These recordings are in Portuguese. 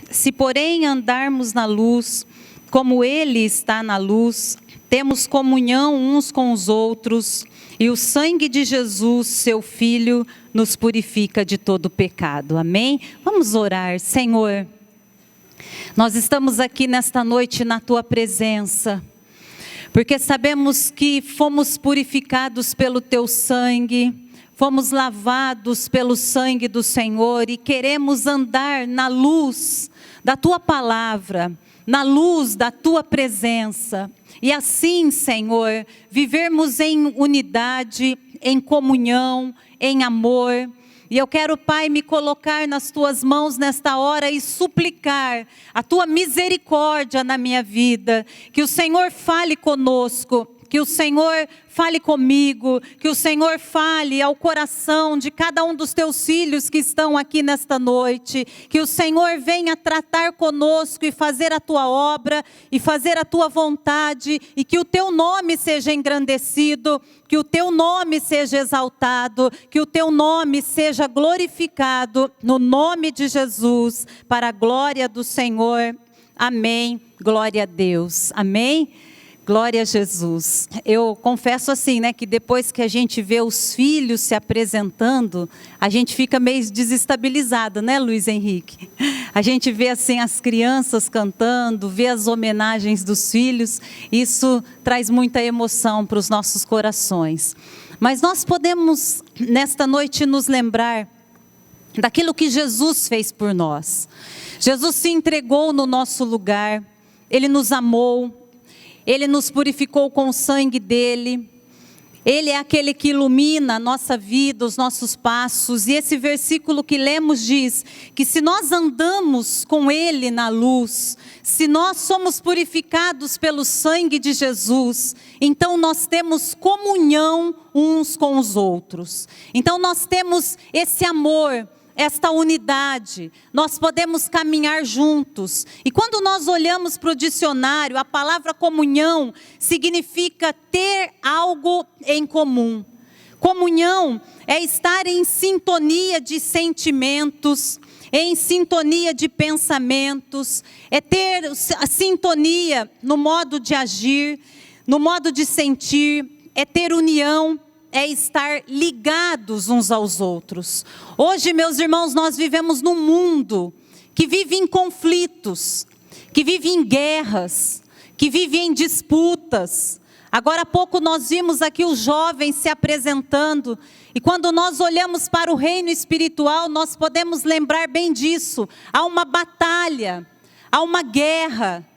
Se porém andarmos na luz, como Ele está na luz, temos comunhão uns com os outros, e o sangue de Jesus, seu Filho, nos purifica de todo pecado. Amém? Vamos orar. Senhor, nós estamos aqui nesta noite na Tua presença, porque sabemos que fomos purificados pelo Teu sangue, fomos lavados pelo sangue do Senhor e queremos andar na luz da Tua palavra, na luz da Tua presença. E assim, Senhor, vivermos em unidade, em comunhão, em amor. E eu quero, Pai, me colocar nas Tuas mãos nesta hora e suplicar a Tua misericórdia na minha vida. Que o Senhor fale conosco, que o Senhor fale comigo, que o Senhor fale ao coração de cada um dos Teus filhos que estão aqui nesta noite. Que o Senhor venha tratar conosco e fazer a Tua obra e fazer a Tua vontade. E que o Teu nome seja engrandecido, que o Teu nome seja exaltado, que o Teu nome seja glorificado no nome de Jesus, para a glória do Senhor. Amém. Glória a Deus. Amém. Glória a Jesus. Eu confesso assim, né, que depois que a gente vê os filhos se apresentando, a gente fica meio desestabilizada, né, Luiz Henrique? A gente vê assim as crianças cantando, vê as homenagens dos filhos, isso traz muita emoção para os nossos corações. Mas nós podemos, nesta noite, nos lembrar daquilo que Jesus fez por nós. Jesus se entregou no nosso lugar, Ele nos amou, Ele nos purificou com o sangue dEle. Ele é aquele que ilumina a nossa vida, os nossos passos. E esse versículo que lemos diz que se nós andamos com Ele na luz, se nós somos purificados pelo sangue de Jesus, então nós temos comunhão uns com os outros. Então nós temos esse amor, esta unidade, nós podemos caminhar juntos. E quando nós olhamos para o dicionário, a palavra comunhão significa ter algo em comum. Comunhão é estar em sintonia de sentimentos, em sintonia de pensamentos, é ter a sintonia no modo de agir, no modo de sentir, é ter união, é estar ligados uns aos outros. Hoje, meus irmãos, nós vivemos num mundo que vive em conflitos, que vive em guerras, que vive em disputas. Agora há pouco nós vimos aqui os jovens se apresentando, e quando nós olhamos para o reino espiritual, nós podemos lembrar bem disso. Há uma batalha, há uma guerra,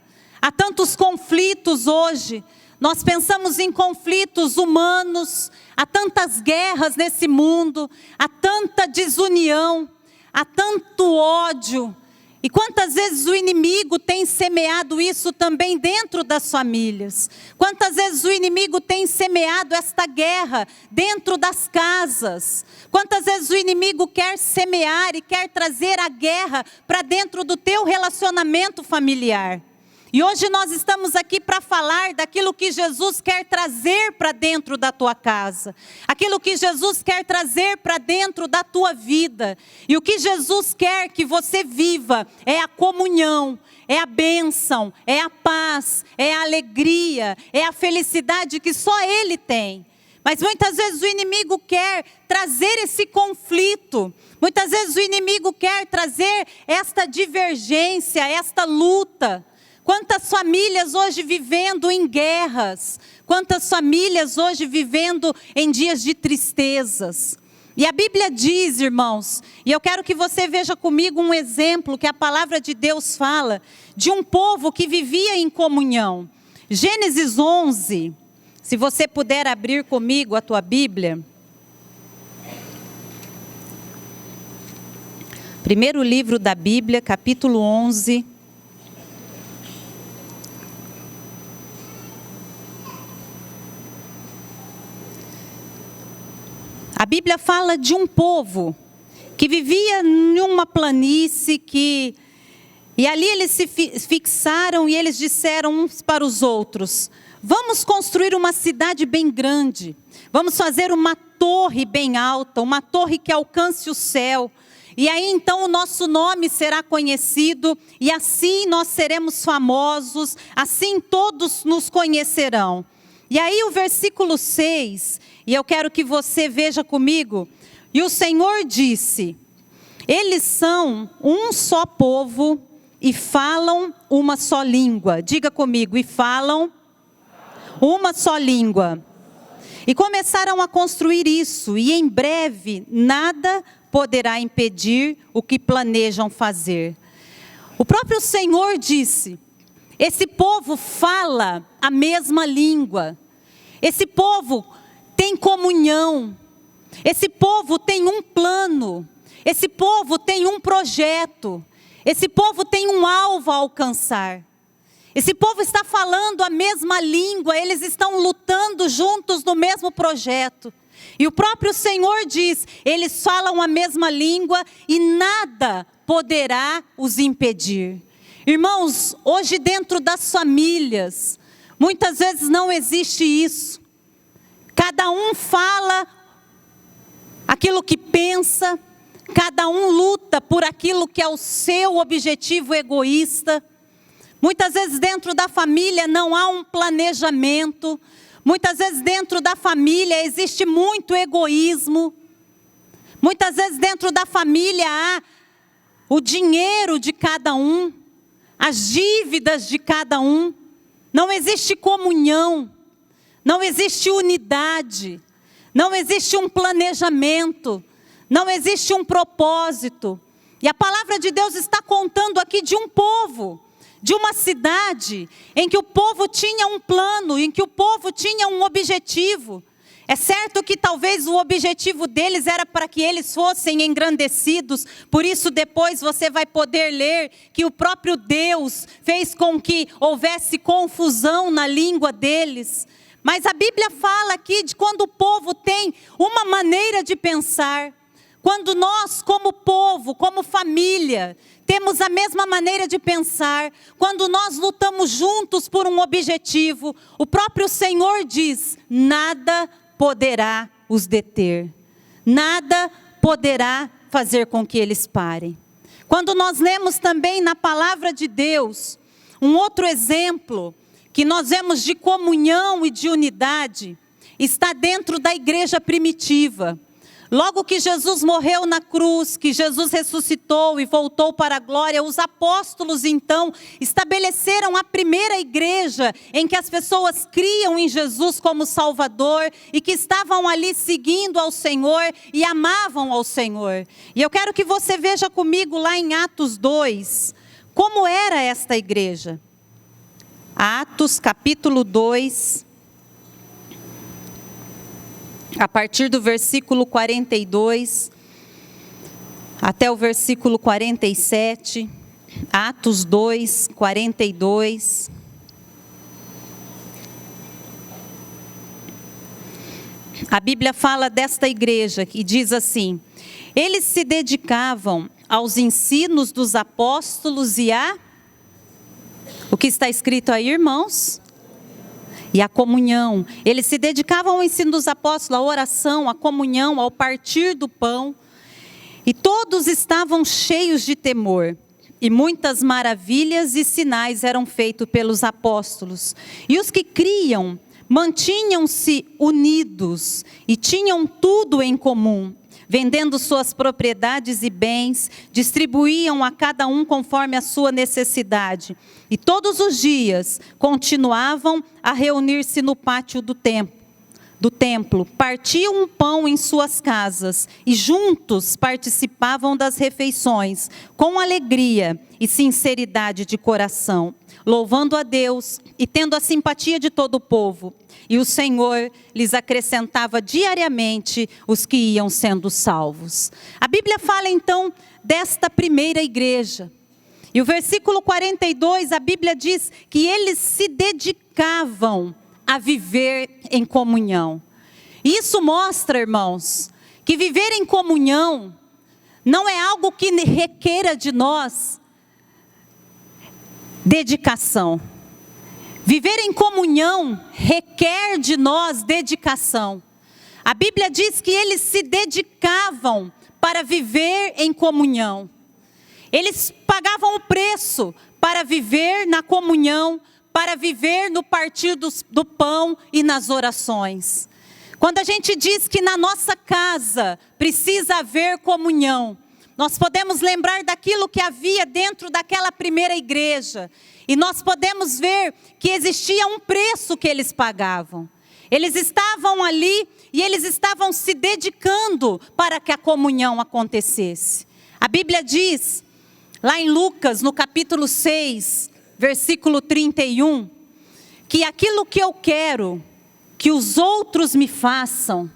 há tantos conflitos hoje. Nós pensamos em conflitos humanos, há tantas guerras nesse mundo, há tanta desunião, há tanto ódio. E quantas vezes o inimigo tem semeado isso também dentro das famílias? Quantas vezes o inimigo tem semeado esta guerra dentro das casas? Quantas vezes o inimigo quer semear e quer trazer a guerra para dentro do teu relacionamento familiar? E hoje nós estamos aqui para falar daquilo que Jesus quer trazer para dentro da tua casa. Aquilo que Jesus quer trazer para dentro da tua vida. E o que Jesus quer que você viva é a comunhão, é a bênção, é a paz, é a alegria, é a felicidade que só Ele tem. Mas muitas vezes o inimigo quer trazer esse conflito. Muitas vezes o inimigo quer trazer esta divergência, esta luta. Quantas famílias hoje vivendo em guerras, quantas famílias hoje vivendo em dias de tristezas. E a Bíblia diz, irmãos, e eu quero que você veja comigo um exemplo que a palavra de Deus fala, de um povo que vivia em comunhão. Gênesis 11, se você puder abrir comigo a tua Bíblia. Primeiro livro da Bíblia, capítulo 11. A Bíblia fala de um povo que vivia em uma planície, e ali eles se fixaram e eles disseram uns para os outros: vamos construir uma cidade bem grande, vamos fazer uma torre bem alta, uma torre que alcance o céu, e aí então o nosso nome será conhecido, e assim nós seremos famosos, assim todos nos conhecerão. E aí o versículo 6, e eu quero que você veja comigo, e o Senhor disse: eles são um só povo e falam uma só língua. Diga comigo, e falam uma só língua. E começaram a construir isso, e em breve nada poderá impedir o que planejam fazer. O próprio Senhor disse: esse povo fala a mesma língua, esse povo tem comunhão, esse povo tem um plano, esse povo tem um projeto, esse povo tem um alvo a alcançar. Esse povo está falando a mesma língua, eles estão lutando juntos no mesmo projeto. E o próprio Senhor diz: eles falam a mesma língua e nada poderá os impedir. Irmãos, hoje dentro das famílias, muitas vezes não existe isso. Cada um fala aquilo que pensa, cada um luta por aquilo que é o seu objetivo egoísta. Muitas vezes dentro da família não há um planejamento. Muitas vezes dentro da família existe muito egoísmo. Muitas vezes dentro da família há o dinheiro de cada um, as dívidas de cada um. Não existe comunhão, não existe unidade, não existe um planejamento, não existe um propósito. E a palavra de Deus está contando aqui de um povo, de uma cidade em que o povo tinha um plano, em que o povo tinha um objetivo. É certo que talvez o objetivo deles era para que eles fossem engrandecidos, por isso depois você vai poder ler que o próprio Deus fez com que houvesse confusão na língua deles. Mas a Bíblia fala aqui de quando o povo tem uma maneira de pensar, quando nós como povo, como família, temos a mesma maneira de pensar, quando nós lutamos juntos por um objetivo, o próprio Senhor diz: nada poderá os deter, nada poderá fazer com que eles parem. Quando nós lemos também na palavra de Deus, um outro exemplo que nós vemos de comunhão e de unidade, está dentro da igreja primitiva. Logo que Jesus morreu na cruz, que Jesus ressuscitou e voltou para a glória, os apóstolos então estabeleceram a primeira igreja em que as pessoas criam em Jesus como Salvador e que estavam ali seguindo ao Senhor e amavam ao Senhor. E eu quero que você veja comigo lá em Atos 2, como era esta igreja. Atos capítulo 2, a partir do versículo 42 até o versículo 47, Atos 2, 42. A Bíblia fala desta igreja e diz assim: eles se dedicavam aos ensinos dos apóstolos e o que está escrito aí, irmãos? E a comunhão. Eles se dedicavam ao ensino dos apóstolos, à oração, à comunhão, ao partir do pão. E todos estavam cheios de temor. E muitas maravilhas e sinais eram feitos pelos apóstolos. E os que criam mantinham-se unidos e tinham tudo em comum. Vendendo suas propriedades e bens, distribuíam a cada um conforme a sua necessidade. E todos os dias continuavam a reunir-se no pátio do templo. Partiam o pão em suas casas e juntos participavam das refeições, com alegria e sinceridade de coração, louvando a Deus e tendo a simpatia de todo o povo. E o Senhor lhes acrescentava diariamente os que iam sendo salvos. A Bíblia fala então desta primeira igreja. E o versículo 42, a Bíblia diz que eles se dedicavam a viver em comunhão. Isso mostra, irmãos, que viver em comunhão não é algo que requeira de nós dedicação. Viver em comunhão requer de nós dedicação. A Bíblia diz que eles se dedicavam para viver em comunhão. Eles pagavam o preço para viver na comunhão, para viver no partir do pão e nas orações. Quando a gente diz que na nossa casa precisa haver comunhão, nós podemos lembrar daquilo que havia dentro daquela primeira igreja. E nós podemos ver que existia um preço que eles pagavam. Eles estavam ali e eles estavam se dedicando para que a comunhão acontecesse. A Bíblia diz, lá em Lucas, no capítulo 6, versículo 31, que aquilo que eu quero que os outros me façam,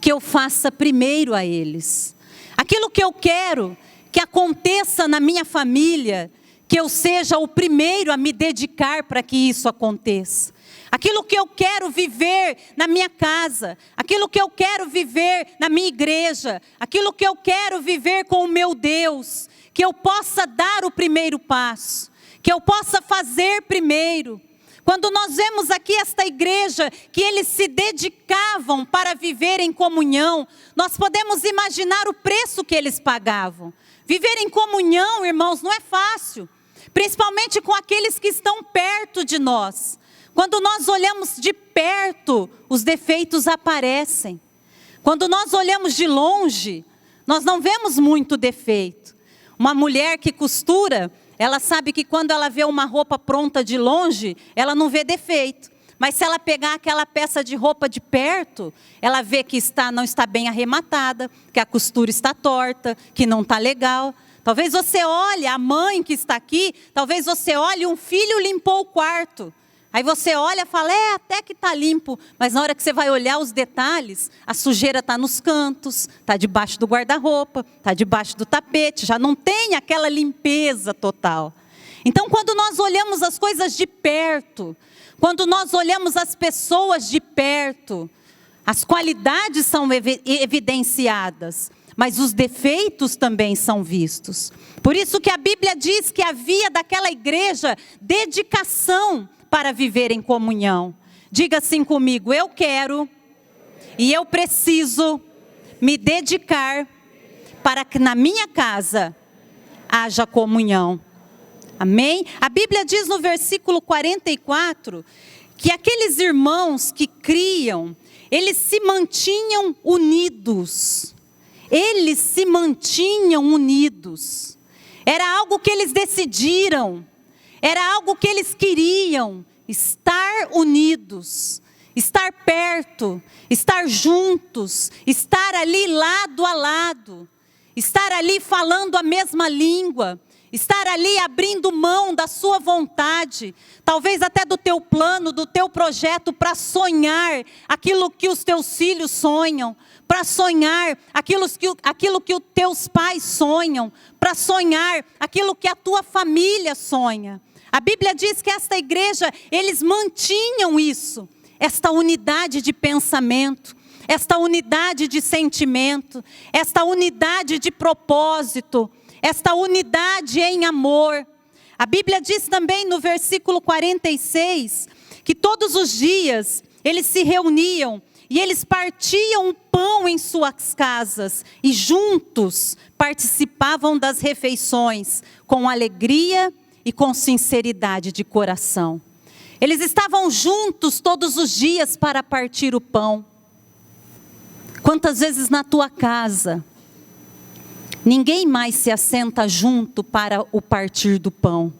que eu faça primeiro a eles. Aquilo que eu quero que aconteça na minha família, que eu seja o primeiro a me dedicar para que isso aconteça. Aquilo que eu quero viver na minha casa, aquilo que eu quero viver na minha igreja, aquilo que eu quero viver com o meu Deus, que eu possa dar o primeiro passo, que eu possa fazer primeiro. Quando nós vemos aqui esta igreja, que eles se dedicavam para viver em comunhão, nós podemos imaginar o preço que eles pagavam. Viver em comunhão, irmãos, não é fácil, principalmente com aqueles que estão perto de nós. Quando nós olhamos de perto, os defeitos aparecem. Quando nós olhamos de longe, nós não vemos muito defeito. Uma mulher que costura, ela sabe que quando ela vê uma roupa pronta de longe, ela não vê defeito. Mas se ela pegar aquela peça de roupa de perto, ela vê que não está bem arrematada, que a costura está torta, que não está legal. Talvez você olhe a mãe que está aqui, talvez você olhe um filho limpou o quarto. Aí você olha e fala, até que está limpo. Mas na hora que você vai olhar os detalhes, a sujeira está nos cantos, está debaixo do guarda-roupa, está debaixo do tapete, já não tem aquela limpeza total. Então quando nós olhamos as coisas de perto, quando nós olhamos as pessoas de perto, as qualidades são evidenciadas, mas os defeitos também são vistos. Por isso que a Bíblia diz que havia daquela igreja dedicação para viver em comunhão. Diga assim comigo, eu quero e eu preciso me dedicar para que na minha casa haja comunhão. Amém? A Bíblia diz no versículo 44, que aqueles irmãos que criam, eles se mantinham unidos. Eles se mantinham unidos. Era algo que eles decidiram. Era algo que eles queriam, estar unidos, estar perto, estar juntos, estar ali lado a lado, estar ali falando a mesma língua, estar ali abrindo mão da sua vontade, talvez até do teu plano, do teu projeto, para sonhar aquilo que os teus filhos sonham, para sonhar aquilo que os teus pais sonham, para sonhar aquilo que a tua família sonha. A Bíblia diz que esta igreja, eles mantinham isso, esta unidade de pensamento, esta unidade de sentimento, esta unidade de propósito, esta unidade em amor. A Bíblia diz também no versículo 46, que todos os dias eles se reuniam e eles partiam o pão em suas casas e juntos participavam das refeições com alegria e com sinceridade de coração. Eles estavam juntos todos os dias para partir o pão. Quantas vezes na tua casa, ninguém mais se assenta junto para o partir do pão.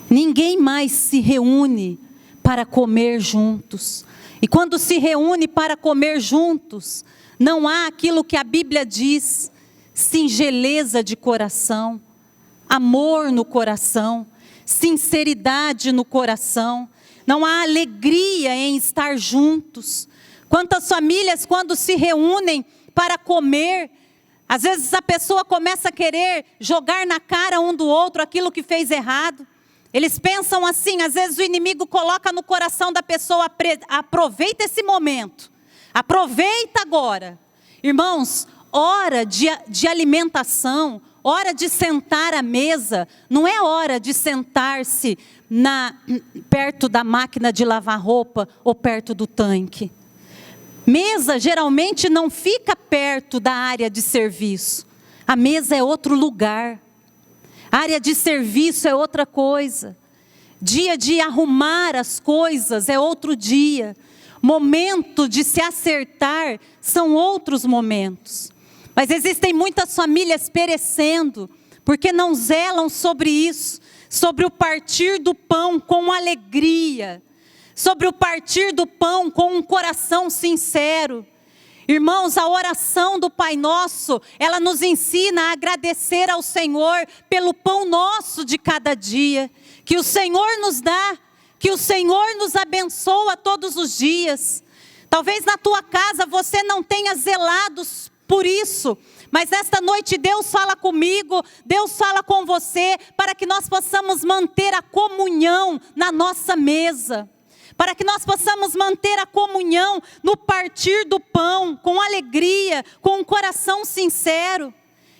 Ninguém mais se reúne para comer juntos. E quando se reúne para comer juntos, não há aquilo que a Bíblia diz, singeleza de coração, amor no coração, sinceridade no coração, não há alegria em estar juntos. Quantas famílias, quando se reúnem para comer, às vezes a pessoa começa a querer jogar na cara um do outro aquilo que fez errado. Eles pensam assim, às vezes o inimigo coloca no coração da pessoa, aproveita esse momento, aproveita agora. Irmãos, hora de alimentação, hora de sentar à mesa, não é hora de sentar-se perto da máquina de lavar roupa ou perto do tanque. Mesa geralmente não fica perto da área de serviço. A mesa é outro lugar. A área de serviço é outra coisa. Dia de arrumar as coisas é outro dia. Momento de se acertar são outros momentos. Mas existem muitas famílias perecendo, porque não zelam sobre isso, sobre o partir do pão com alegria, sobre o partir do pão com um coração sincero. Irmãos, a oração do Pai Nosso, ela nos ensina a agradecer ao Senhor pelo pão nosso de cada dia, que o Senhor nos dá, que o Senhor nos abençoa todos os dias. Talvez na tua casa você não tenha zelado por isso, mas esta noite Deus fala comigo, Deus fala com você, para que nós possamos manter a comunhão na nossa mesa. Para que nós possamos manter a comunhão no partir do pão, com alegria, com um coração sincero.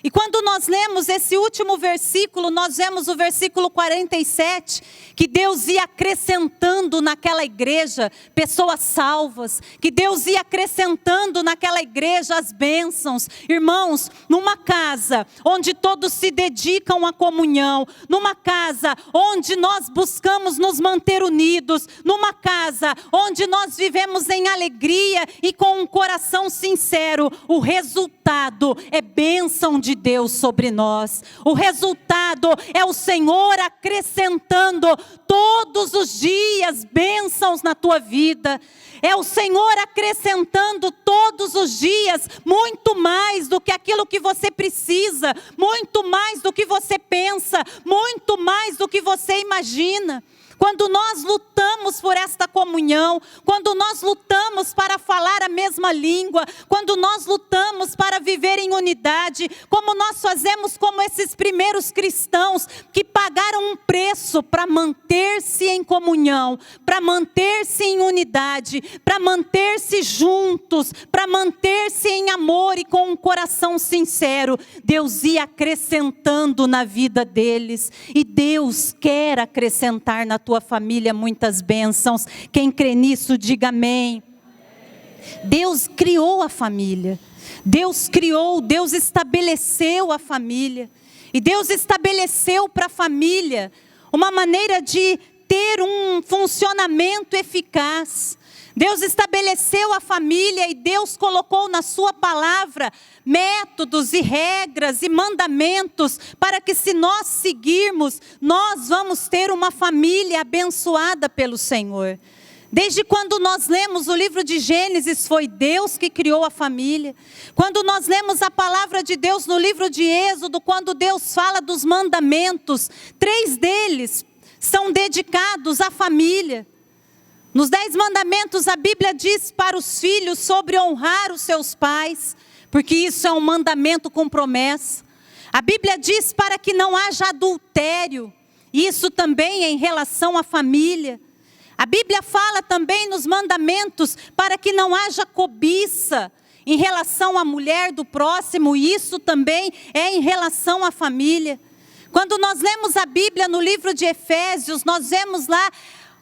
E quando nós lemos esse último versículo, nós vemos o versículo 47, que Deus ia acrescentando naquela igreja pessoas salvas, que Deus ia acrescentando naquela igreja as bênçãos. Irmãos, numa casa onde todos se dedicam à comunhão, numa casa onde nós buscamos nos manter unidos, numa casa onde nós vivemos em alegria e com um coração sincero, o resultado é bênção de Deus sobre nós. O resultado é o Senhor acrescentando todos os dias bênçãos na tua vida. É o Senhor acrescentando todos os dias muito mais do que aquilo que você precisa, muito mais do que você pensa, muito mais do que você imagina. Quando nós lutamos por esta comunhão, quando nós lutamos para falar a mesma língua, quando nós lutamos para viver em unidade, como nós fazemos como esses primeiros cristãos que pagaram um preço para manter-se em comunhão, para manter-se em unidade, para manter-se juntos, para manter-se em amor e com um coração sincero, Deus ia acrescentando na vida deles, e Deus quer acrescentar na tua família muitas bênçãos. Quem crê nisso, diga amém. Deus criou a família. Deus criou, Deus estabeleceu a família. E Deus estabeleceu para a família uma maneira de ter um funcionamento eficaz. Deus estabeleceu a família e Deus colocou na sua palavra métodos e regras e mandamentos para que, se nós seguirmos, nós vamos ter uma família abençoada pelo Senhor. Desde quando nós lemos o livro de Gênesis, foi Deus que criou a família. Quando nós lemos a palavra de Deus no livro de Êxodo, quando Deus fala dos mandamentos, 3 deles são dedicados à família. Nos 10 mandamentos, a Bíblia diz para os filhos sobre honrar os seus pais, porque isso é um mandamento com promessa. A Bíblia diz para que não haja adultério, isso também é em relação à família. A Bíblia fala também nos mandamentos para que não haja cobiça em relação à mulher do próximo, isso também é em relação à família. Quando nós lemos a Bíblia no livro de Efésios, nós vemos lá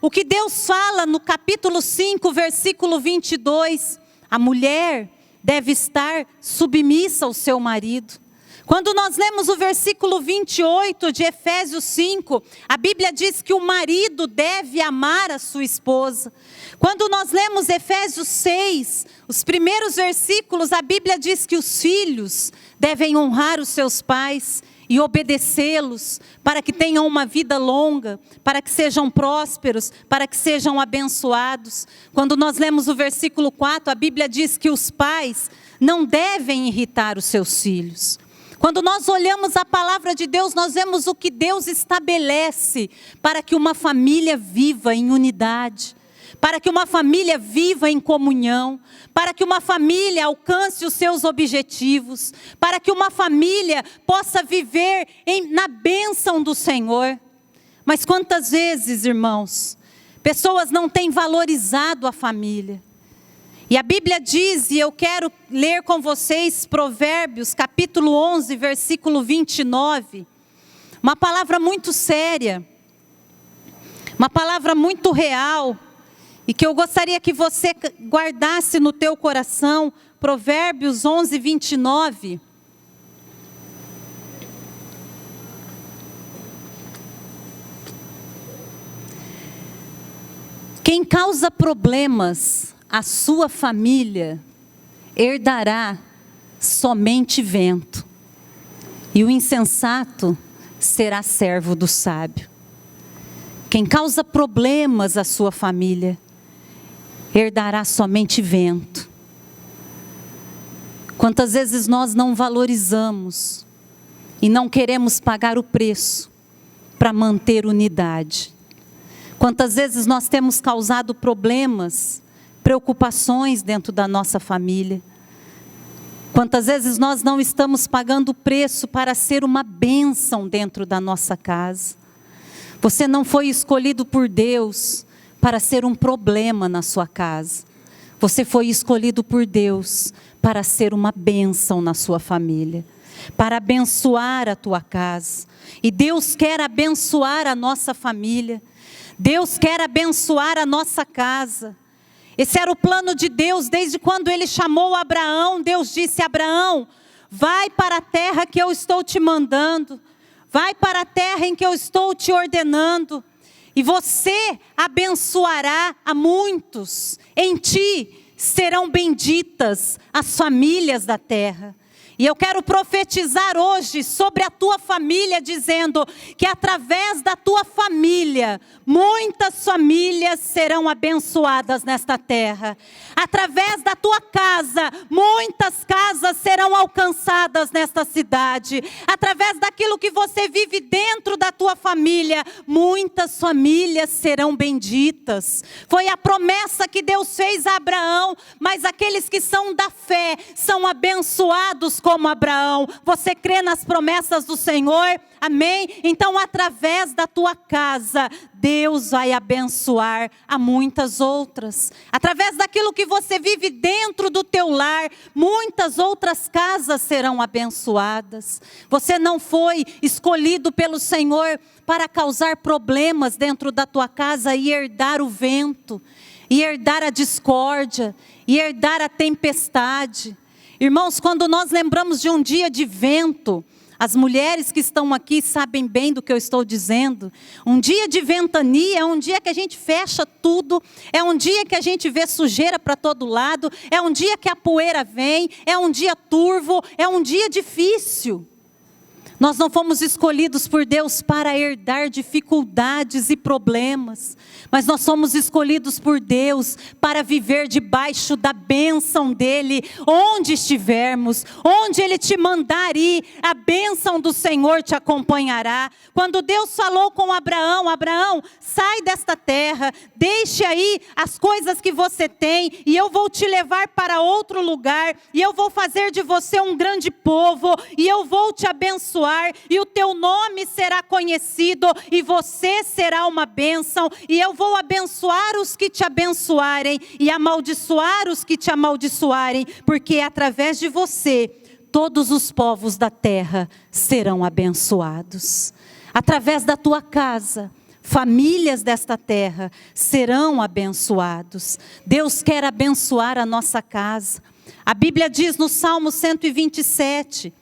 o que Deus fala no capítulo 5, versículo 22, a mulher deve estar submissa ao seu marido. Quando nós lemos o versículo 28 de Efésios 5, a Bíblia diz que o marido deve amar a sua esposa. Quando nós lemos Efésios 6, os primeiros versículos, a Bíblia diz que os filhos devem honrar os seus pais e obedecê-los, para que tenham uma vida longa, para que sejam prósperos, para que sejam abençoados. Quando nós lemos o versículo 4, a Bíblia diz que os pais não devem irritar os seus filhos. Quando nós olhamos a palavra de Deus, nós vemos o que Deus estabelece para que uma família viva em unidade, para que uma família viva em comunhão, para que uma família alcance os seus objetivos, para que uma família possa viver na bênção do Senhor. Mas quantas vezes, irmãos, pessoas não têm valorizado a família? E a Bíblia diz, e eu quero ler com vocês Provérbios, capítulo 11, versículo 29, uma palavra muito séria, uma palavra muito real, e que eu gostaria que você guardasse no teu coração, Provérbios 11, 29. Quem causa problemas à sua família, herdará somente vento, e o insensato será servo do sábio. Quem causa problemas à sua família, herdará somente vento. Quantas vezes nós não valorizamos e não queremos pagar o preço para manter unidade? Quantas vezes nós temos causado problemas, preocupações dentro da nossa família? Quantas vezes nós não estamos pagando o preço para ser uma bênção dentro da nossa casa? Você não foi escolhido por Deus para ser um problema na sua casa. Você foi escolhido por Deus para ser uma bênção na sua família, para abençoar a tua casa. E Deus quer abençoar a nossa família. Deus quer abençoar a nossa casa. Esse era o plano de Deus desde quando Ele chamou Abraão. Deus disse: Abraão, vai para a terra que eu estou te mandando. Vai para a terra em que eu estou te ordenando. E você abençoará a muitos. Em ti serão benditas as famílias da terra. E eu quero profetizar hoje sobre a tua família, dizendo que através da tua família, muitas famílias serão abençoadas nesta terra. Através da tua casa, muitas casas serão alcançadas nesta cidade. Através daquilo que você vive dentro da tua família, muitas famílias serão benditas. Foi a promessa que Deus fez a Abraão, mas aqueles que são da fé são abençoados como Abraão. Você crê nas promessas do Senhor? Amém? Então, através da tua casa, Deus vai abençoar a muitas outras. Através daquilo que você vive dentro do teu lar, muitas outras casas serão abençoadas. Você não foi escolhido pelo Senhor para causar problemas dentro da tua casa e herdar o vento, e herdar a discórdia, e herdar a tempestade. Irmãos, quando nós lembramos de um dia de vento, as mulheres que estão aqui sabem bem do que eu estou dizendo. Um dia de ventania é um dia que a gente fecha tudo, é um dia que a gente vê sujeira para todo lado, é um dia que a poeira vem, é um dia turvo, é um dia difícil. Nós não fomos escolhidos por Deus para herdar dificuldades e problemas, mas nós somos escolhidos por Deus para viver debaixo da bênção dEle, onde estivermos, onde Ele te mandar ir, a bênção do Senhor te acompanhará. Quando Deus falou com Abraão: Abraão, sai desta terra, deixe aí as coisas que você tem, e eu vou te levar para outro lugar, e eu vou fazer de você um grande povo, e eu vou te abençoar, e o teu nome será conhecido, e você será uma bênção, e eu vou abençoar os que te abençoarem, e amaldiçoar os que te amaldiçoarem, porque através de você, todos os povos da terra serão abençoados. Através da tua casa, famílias desta terra serão abençoados. Deus quer abençoar a nossa casa. A Bíblia diz no Salmo 127,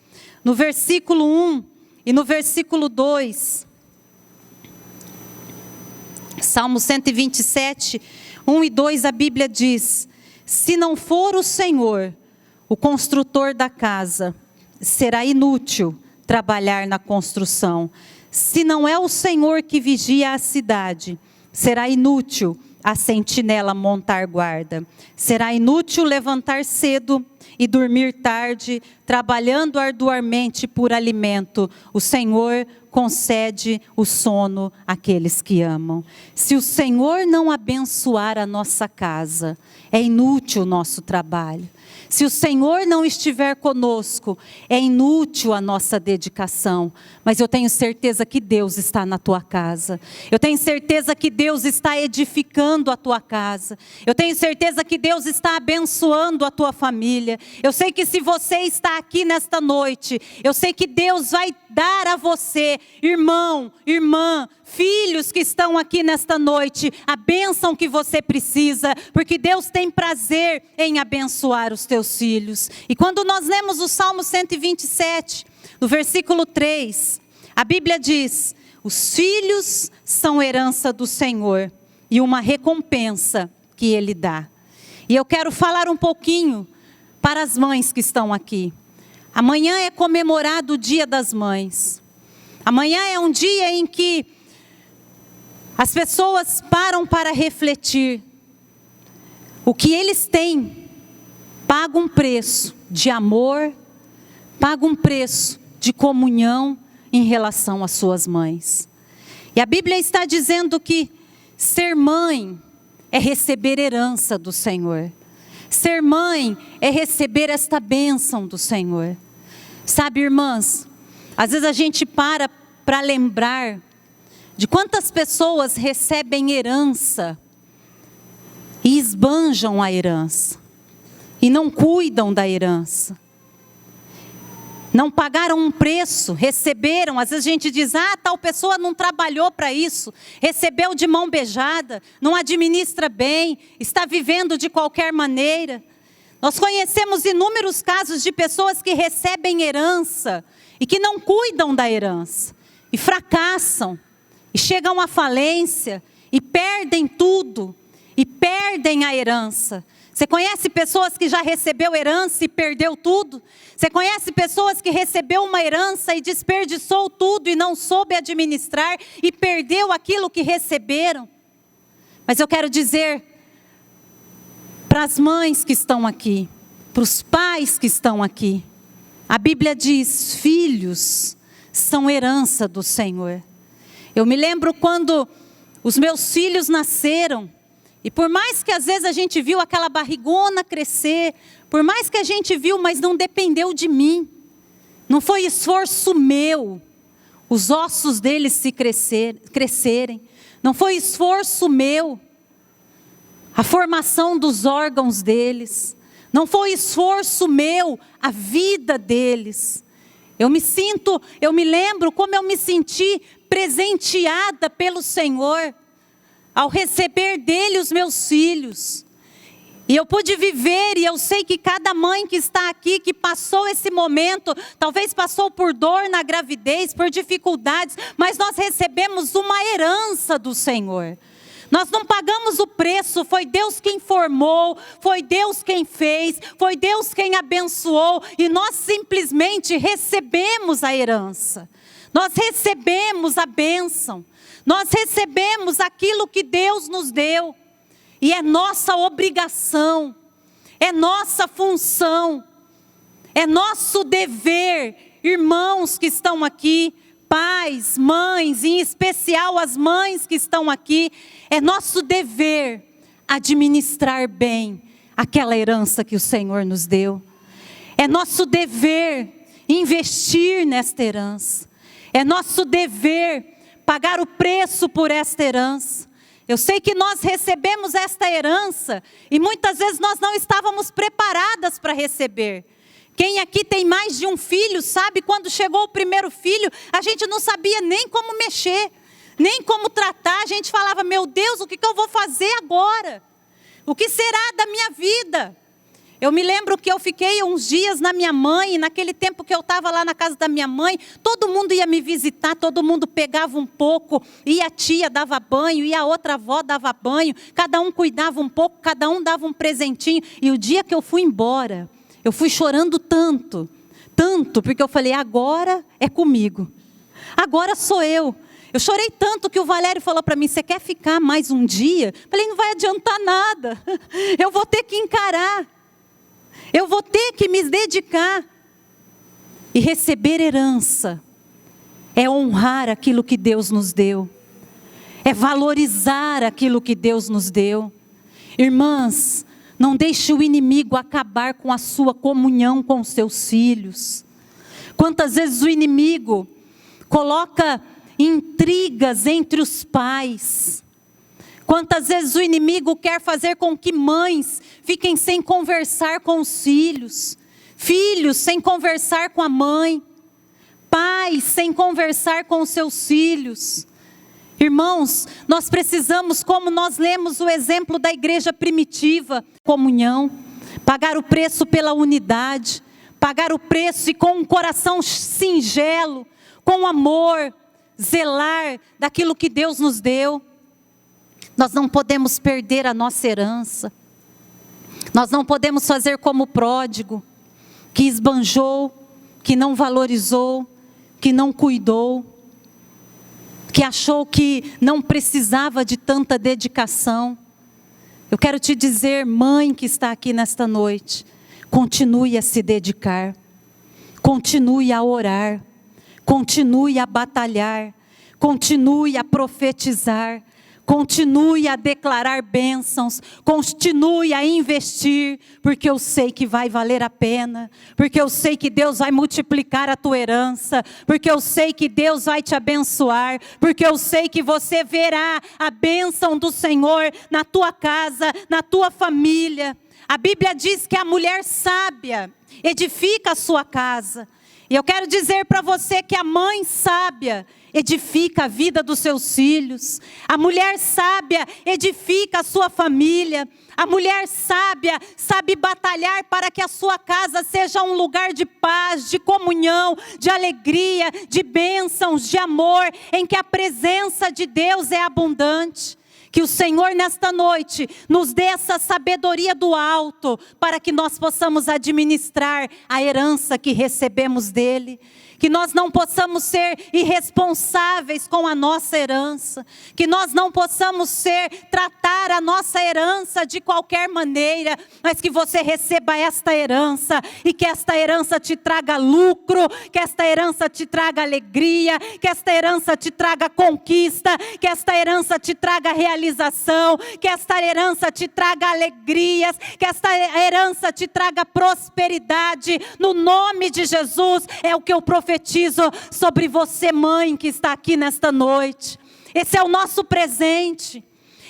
no versículo 1 e no versículo 2. Salmo 127, 1 e 2, a Bíblia diz: se não for o Senhor, o construtor da casa, será inútil trabalhar na construção. Se não é o Senhor que vigia a cidade, será inútil a sentinela montar guarda. Será inútil levantar cedo e dormir tarde, trabalhando arduamente por alimento. O Senhor concede o sono àqueles que amam. Se o Senhor não abençoar a nossa casa, é inútil o nosso trabalho. Se o Senhor não estiver conosco, é inútil a nossa dedicação. Mas eu tenho certeza que Deus está na tua casa. Eu tenho certeza que Deus está edificando a tua casa. Eu tenho certeza que Deus está abençoando a tua família. Eu sei que se você está aqui nesta noite, eu sei que Deus vai dar a você, irmão, irmã, filhos que estão aqui nesta noite, a bênção que você precisa, porque Deus tem prazer em abençoar os teus filhos. E quando nós lemos o Salmo 127, no versículo 3, a Bíblia diz: os filhos são herança do Senhor e uma recompensa que Ele dá. E eu quero falar um pouquinho para as mães que estão aqui. Amanhã é comemorado o Dia das Mães. Amanhã é um dia em que as pessoas param para refletir. O que eles têm paga um preço de amor, paga um preço de comunhão em relação às suas mães. E a Bíblia está dizendo que ser mãe é receber herança do Senhor. Ser mãe é receber esta bênção do Senhor. Sabe, irmãs, às vezes a gente para lembrar de quantas pessoas recebem herança e esbanjam a herança, e não cuidam da herança. Não pagaram um preço, receberam. Às vezes a gente diz: tal pessoa não trabalhou para isso, recebeu de mão beijada, não administra bem, está vivendo de qualquer maneira. Nós conhecemos inúmeros casos de pessoas que recebem herança e que não cuidam da herança, e fracassam, e chegam à falência, e perdem tudo, e perdem a herança. Você conhece pessoas que já recebeu herança e perdeu tudo? Você conhece pessoas que recebeu uma herança e desperdiçou tudo e não soube administrar e perdeu aquilo que receberam? Mas eu quero dizer para as mães que estão aqui, para os pais que estão aqui, a Bíblia diz: filhos são herança do Senhor. Eu me lembro quando os meus filhos nasceram, e por mais que às vezes a gente viu aquela barrigona crescer, por mais que a gente viu, mas não dependeu de mim. Não foi esforço meu, os ossos deles se crescerem. Não foi esforço meu, a formação dos órgãos deles. Não foi esforço meu, a vida deles. Eu me lembro como eu me senti presenteada pelo Senhor, ao receber dele os meus filhos. E eu pude viver, e eu sei que cada mãe que está aqui, que passou esse momento, talvez passou por dor na gravidez, por dificuldades, mas nós recebemos uma herança do Senhor. Nós não pagamos o preço, foi Deus quem formou, foi Deus quem fez, foi Deus quem abençoou, e nós simplesmente recebemos a herança. Nós recebemos a bênção. Nós recebemos aquilo que Deus nos deu, e é nossa obrigação, é nossa função, é nosso dever, irmãos que estão aqui, pais, mães, em especial as mães que estão aqui, é nosso dever administrar bem aquela herança que o Senhor nos deu. É nosso dever investir nesta herança, é nosso dever pagar o preço por esta herança. Eu sei que nós recebemos esta herança e muitas vezes nós não estávamos preparadas para receber. Quem aqui tem mais de um filho sabe, quando chegou o primeiro filho, a gente não sabia nem como mexer, nem como tratar. A gente falava: meu Deus, o que eu vou fazer agora? O que será da minha vida? Eu me lembro que eu fiquei uns dias na minha mãe, e naquele tempo que eu estava lá na casa da minha mãe, todo mundo ia me visitar, todo mundo pegava um pouco, e a tia dava banho, e a outra avó dava banho, cada um cuidava um pouco, cada um dava um presentinho. E o dia que eu fui embora, eu fui chorando tanto, porque eu falei: agora é comigo, agora sou eu. Eu chorei tanto que o Valério falou para mim: você quer ficar mais um dia? Eu falei: não vai adiantar nada, eu vou ter que encarar. Eu vou ter que me dedicar. E receber herança é honrar aquilo que Deus nos deu, é valorizar aquilo que Deus nos deu. Irmãs, não deixe o inimigo acabar com a sua comunhão com os seus filhos. Quantas vezes o inimigo coloca intrigas entre os pais. Quantas vezes o inimigo quer fazer com que mães fiquem sem conversar com os filhos, filhos sem conversar com a mãe, pais sem conversar com os seus filhos. Irmãos, nós precisamos, como nós lemos o exemplo da igreja primitiva, comunhão, pagar o preço pela unidade, pagar o preço e com um coração singelo, com amor, zelar daquilo que Deus nos deu. Nós não podemos perder a nossa herança. Nós não podemos fazer como o pródigo, que esbanjou, que não valorizou, que não cuidou, que achou que não precisava de tanta dedicação. Eu quero te dizer, mãe que está aqui nesta noite, continue a se dedicar, continue a orar, continue a batalhar, continue a profetizar, continue a declarar bênçãos, continue a investir, porque eu sei que vai valer a pena, porque eu sei que Deus vai multiplicar a tua herança, porque eu sei que Deus vai te abençoar, porque eu sei que você verá a bênção do Senhor na tua casa, na tua família. A Bíblia diz que a mulher sábia edifica a sua casa. E eu quero dizer para você que a mãe sábia edifica a vida dos seus filhos. A mulher sábia edifica a sua família. A mulher sábia sabe batalhar para que a sua casa seja um lugar de paz, de comunhão, de alegria, de bênçãos, de amor, em que a presença de Deus é abundante. Que o Senhor nesta noite nos dê essa sabedoria do alto, para que nós possamos administrar a herança que recebemos dEle. Que nós não possamos ser irresponsáveis com a nossa herança. Que nós não possamos tratar a nossa herança de qualquer maneira. Mas que você receba esta herança. E que esta herança te traga lucro. Que esta herança te traga alegria. Que esta herança te traga conquista. Que esta herança te traga realização. Que esta herança te traga alegrias. Que esta herança te traga prosperidade. No nome de Jesus é o que eu profetizo sobre você, mãe, que está aqui nesta noite. Esse é o nosso presente.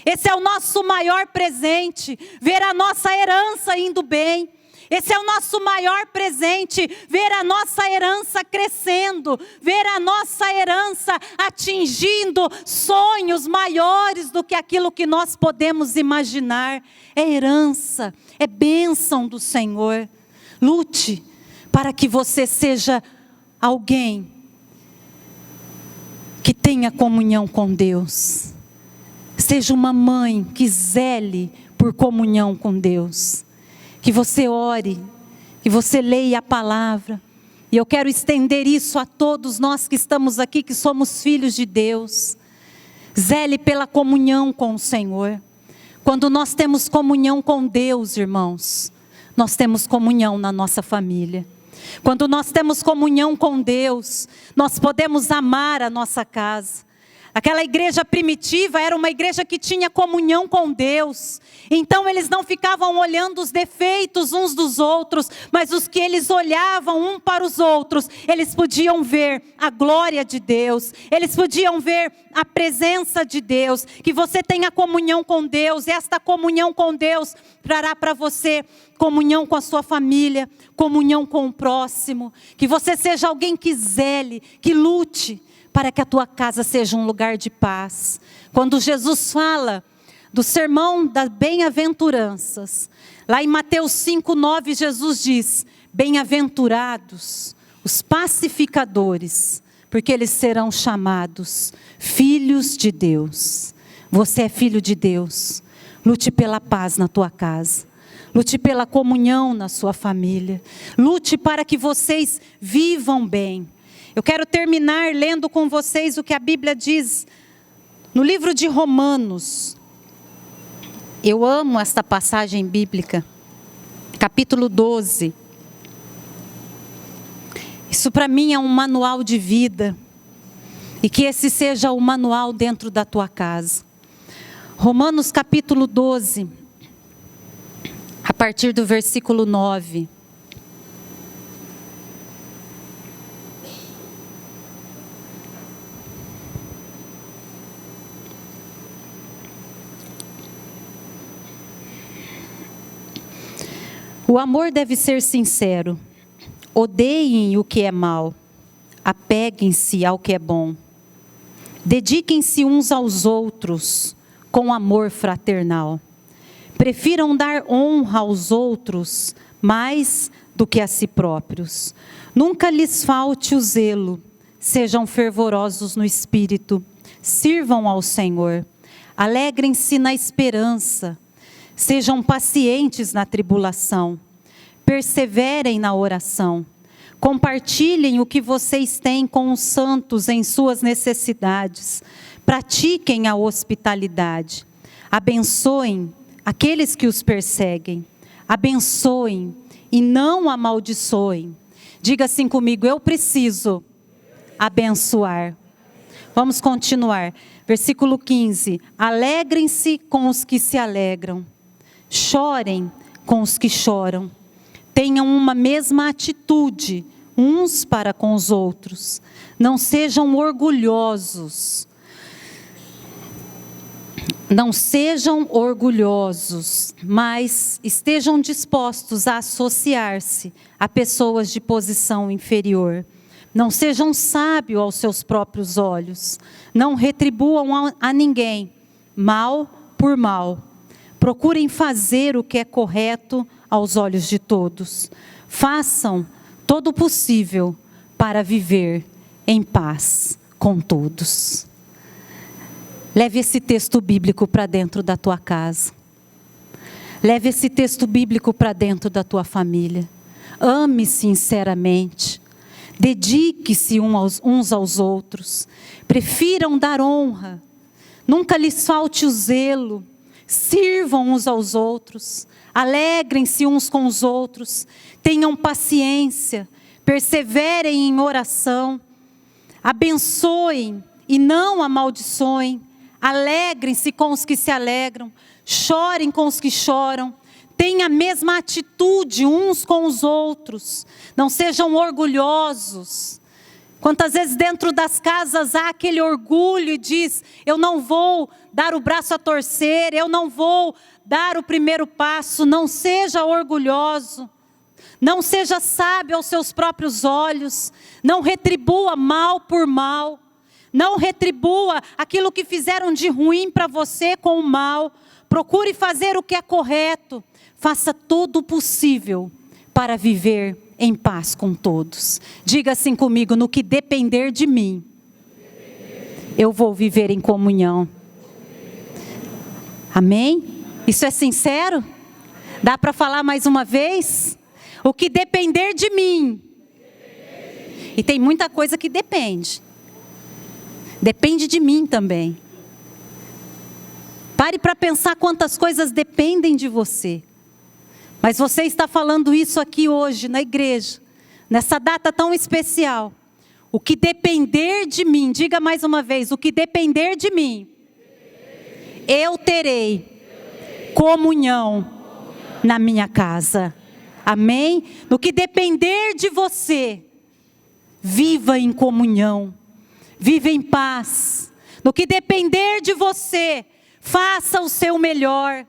Esse é o nosso maior presente. Ver a nossa herança indo bem. Esse é o nosso maior presente. Ver a nossa herança crescendo. Ver a nossa herança atingindo sonhos maiores do que aquilo que nós podemos imaginar. É herança, é bênção do Senhor. Lute para que você seja alguém que tenha comunhão com Deus. Seja uma mãe que zele por comunhão com Deus. Que você ore, que você leia a palavra. E eu quero estender isso a todos nós que estamos aqui, que somos filhos de Deus. Zele pela comunhão com o Senhor. Quando nós temos comunhão com Deus, irmãos, nós temos comunhão na nossa família. Quando nós temos comunhão com Deus, nós podemos amar a nossa casa. Aquela igreja primitiva era uma igreja que tinha comunhão com Deus. Então eles não ficavam olhando os defeitos uns dos outros, mas os que eles olhavam um para os outros, eles podiam ver a glória de Deus, eles podiam ver a presença de Deus. Que você tenha comunhão com Deus, e esta comunhão com Deus trará para você comunhão com a sua família, comunhão com o próximo. Que você seja alguém que zele, que lute para que a tua casa seja um lugar de paz. Quando Jesus fala do sermão das bem-aventuranças, lá em Mateus 5:9, Jesus diz: bem-aventurados os pacificadores, porque eles serão chamados filhos de Deus. Você é filho de Deus. Lute pela paz na tua casa. Lute pela comunhão na sua família. Lute para que vocês vivam bem. Eu quero terminar lendo com vocês o que a Bíblia diz no livro de Romanos. Eu amo esta passagem bíblica, capítulo 12. Isso para mim é um manual de vida, e que esse seja o manual dentro da tua casa. Romanos capítulo 12, a partir do versículo 9. O amor deve ser sincero. Odeiem o que é mal. Apeguem-se ao que é bom. Dediquem-se uns aos outros com amor fraternal. Prefiram dar honra aos outros mais do que a si próprios. Nunca lhes falte o zelo. Sejam fervorosos no espírito. Sirvam ao Senhor. Alegrem-se na esperança. Sejam pacientes na tribulação. Perseverem na oração. Compartilhem o que vocês têm com os santos em suas necessidades. Pratiquem a hospitalidade. Abençoem aqueles que os perseguem. Abençoem e não amaldiçoem. Diga assim comigo: eu preciso abençoar. Vamos continuar. Versículo 15. Alegrem-se com os que se alegram. Chorem com os que choram. Tenham uma mesma atitude uns para com os outros. Não sejam orgulhosos. Não sejam orgulhosos, mas estejam dispostos a associar-se a pessoas de posição inferior. Não sejam sábios aos seus próprios olhos. Não retribuam a ninguém mal por mal. Procurem fazer o que é correto aos olhos de todos. Façam todo o possível para viver em paz com todos. Leve esse texto bíblico para dentro da tua casa. Leve esse texto bíblico para dentro da tua família. Ame sinceramente. Dedique-se uns aos outros. Prefiram dar honra. Nunca lhes falte o zelo. Sirvam uns aos outros. Alegrem-se uns com os outros. Tenham paciência. Perseverem em oração. Abençoem e não amaldiçoem. Alegrem-se com os que se alegram. Chorem com os que choram. Tenham a mesma atitude uns com os outros. Não sejam orgulhosos. Quantas vezes dentro das casas há aquele orgulho e diz: eu não vou dar o braço a torcer, eu não vou dar o primeiro passo. Não seja orgulhoso. Não seja sábio aos seus próprios olhos. Não retribua mal por mal. Não retribua aquilo que fizeram de ruim para você com o mal. Procure fazer o que é correto. Faça todo o possível para viver em paz com todos. Diga assim comigo: no que depender de mim, eu vou viver em comunhão. Amém? Isso é sincero? Dá para falar mais uma vez? O que depender de mim. E tem muita coisa que depende. Depende de mim também. Pare para pensar quantas coisas dependem de você. Mas você está falando isso aqui hoje na igreja, nessa data tão especial. O que depender de mim, diga mais uma vez: o que depender de mim, eu terei comunhão na minha casa. Amém? No que depender de você, viva em comunhão, viva em paz. No que depender de você, faça o seu melhor.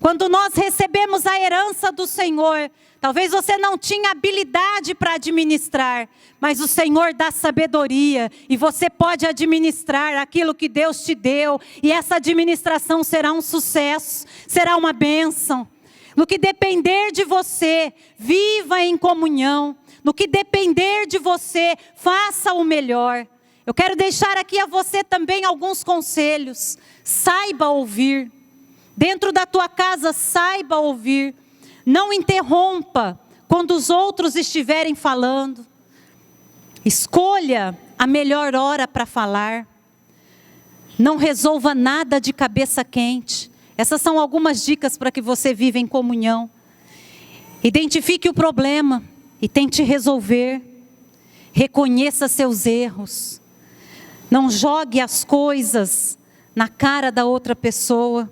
Quando nós recebemos a herança do Senhor, talvez você não tinha habilidade para administrar, mas o Senhor dá sabedoria e você pode administrar aquilo que Deus te deu, e essa administração será um sucesso, será uma bênção. No que depender de você, viva em comunhão. No que depender de você, faça o melhor. Eu quero deixar aqui a você também alguns conselhos. Saiba ouvir. Dentro da tua casa, saiba ouvir. Não interrompa quando os outros estiverem falando. Escolha a melhor hora para falar. Não resolva nada de cabeça quente. Essas são algumas dicas para que você viva em comunhão. Identifique o problema e tente resolver. Reconheça seus erros. Não jogue as coisas na cara da outra pessoa.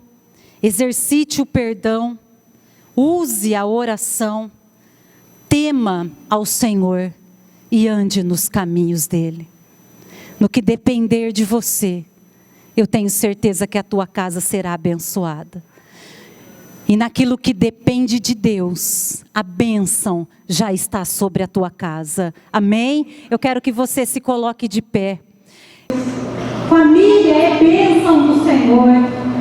Exercite o perdão. Use a oração. Tema ao Senhor e ande nos caminhos dele. No que depender de você, eu tenho certeza que a tua casa será abençoada. E naquilo que depende de Deus, a bênção já está sobre a tua casa. Amém? Eu quero que você se coloque de pé. Família é bênção do Senhor.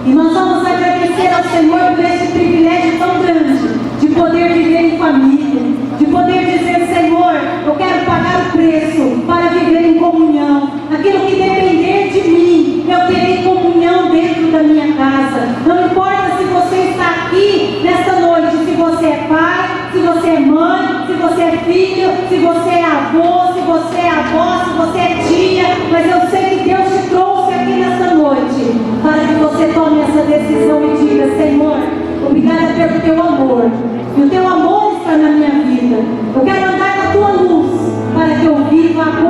E nós vamos agradecer ao Senhor por esse privilégio tão grande de poder viver em família, de poder dizer: Senhor, eu quero pagar o preço para viver em comunhão. Aquilo que depender de mim, eu terei comunhão dentro da minha casa. Não importa se você está aqui nesta noite, se você é pai, se você é mãe, se você é filho, se você é avô, se você é avó, se você é tia, mas eu sei que Deus te trouxe aqui nesta noite para que você tome essa decisão e diga: Senhor, obrigada pelo teu amor, e o teu amor está na minha vida. Eu quero andar na tua luz para que eu viva a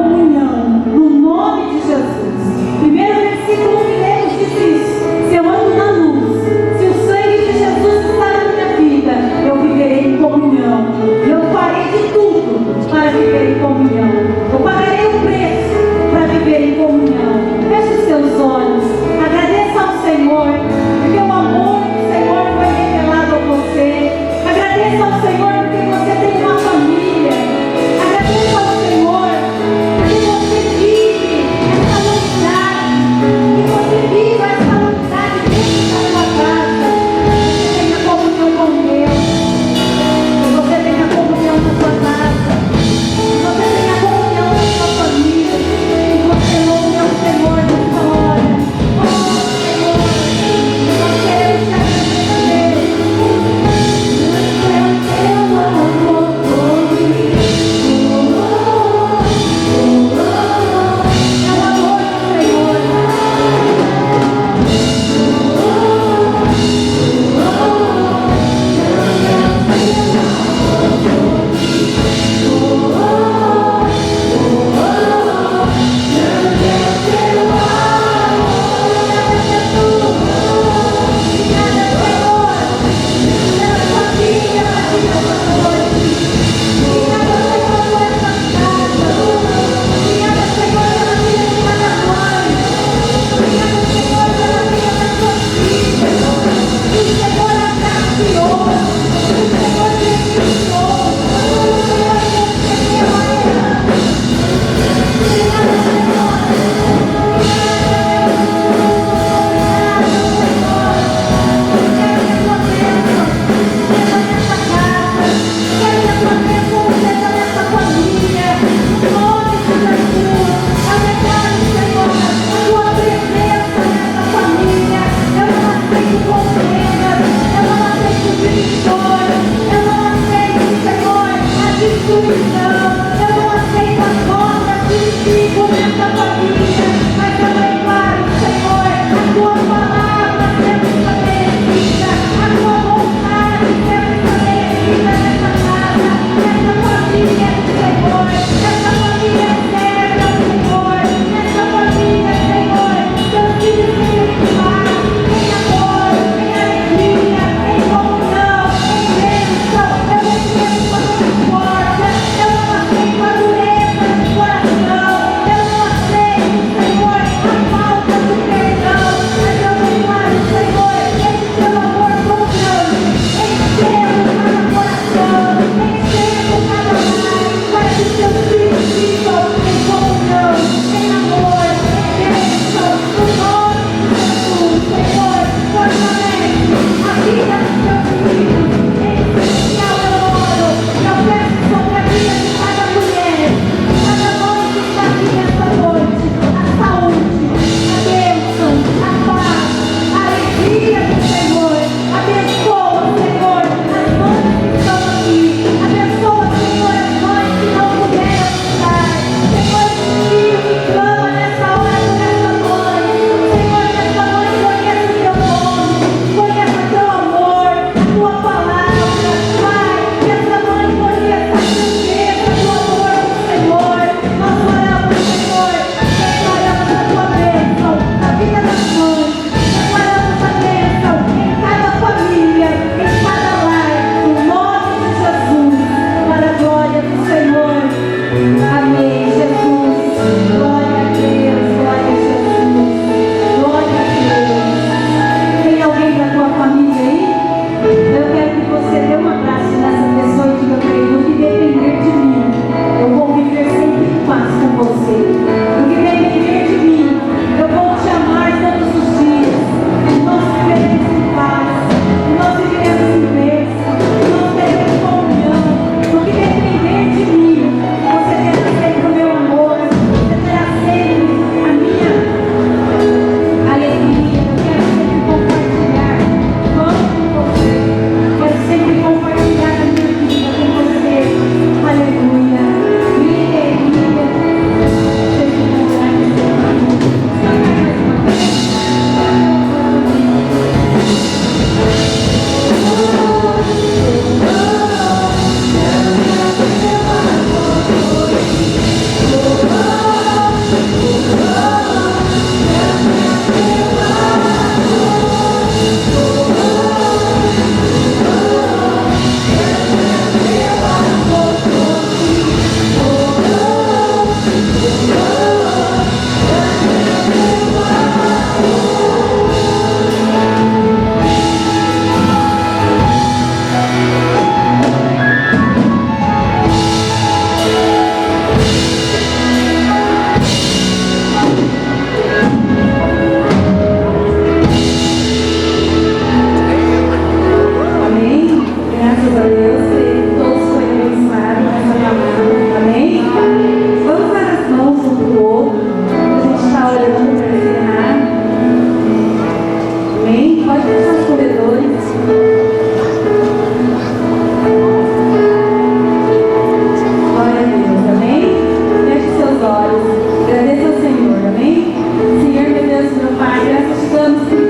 precisamos